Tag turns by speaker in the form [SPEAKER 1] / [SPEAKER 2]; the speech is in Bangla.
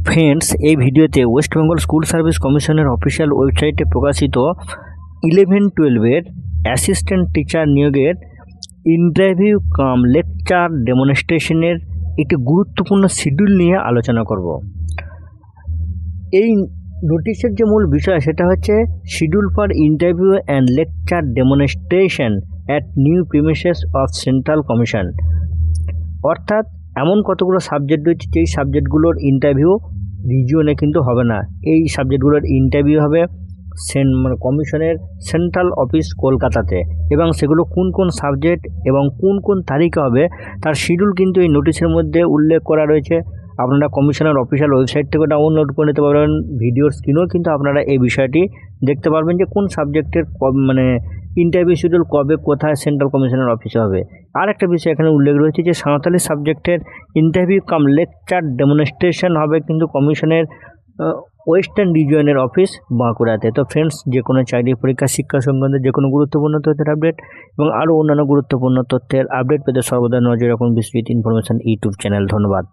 [SPEAKER 1] ফ্রেন্ডস, এই ভিডিওতে ওয়েস্ট বেঙ্গল স্কুল সার্ভিস কমিশনের অফিসিয়াল ওয়েবসাইটে প্রকাশিত 11-12-এর অ্যাসিস্ট্যান্ট টিচার নিয়োগের ইন্টারভিউ কাম লেকচার ডেমনস্ট্রেশনের একটি গুরুত্বপূর্ণ শিডিউল নিয়ে আলোচনা করব। এই নোটিশের যে মূল বিষয় সেটা হচ্ছে schedule for interview and lecture demonstration at new premises of central commission. অর্থাৎ এমন কতগুলো সাবজেক্ট রয়েছে যেই সাবজেক্টগুলোর ইন্টারভিউ রিজিওনে কিন্তু হবে না, এই সাবজেক্টগুলোর ইন্টারভিউ হবে কমিশনের সেন্ট্রাল অফিস কলকাতাতে, এবং সেগুলো কোন কোন সাবজেক্ট এবং কোন কোন তারিখে হবে তার শিডিউল কিন্তু এই নোটিশের মধ্যে উল্লেখ করা রয়েছে। আপনারা কমিশনের অফিসিয়াল ওয়েবসাইট থেকে ডাউনলোড করে নিতে পারবেন। ভিডিওর স্ক্রিনেও কিন্তু আপনারা এই বিষয়টি দেখতে পারবেন যে কোন সাবজেক্টের ইন্টারভিউ শিডিউল কবে কোথায় সেন্ট্রাল কমিশনের অফিসে হবে। আর একটা বিষয় এখানে উল্লেখ রয়েছে যে সাঁওতালি সাবজেক্টের ইন্টারভিউ কাম লেকচার ডেমনস্ট্রেশন হবে কিন্তু কমিশনের ওয়েস্টার্ন রিজিয়নের অফিস বাঁকুড়াতে। তো ফ্রেন্ডস, যে কোনো চাকরি পরীক্ষা শিক্ষা সংক্রান্ত যে কোনো গুরুত্বপূর্ণ তথ্যের আপডেট এবং আরও অন্যান্য গুরুত্বপূর্ণ তথ্যের আপডেট পেতে সর্বদা নজর রাখুন বিস্তৃত ইনফরমেশন ইউটিউব চ্যানেল। ধন্যবাদ।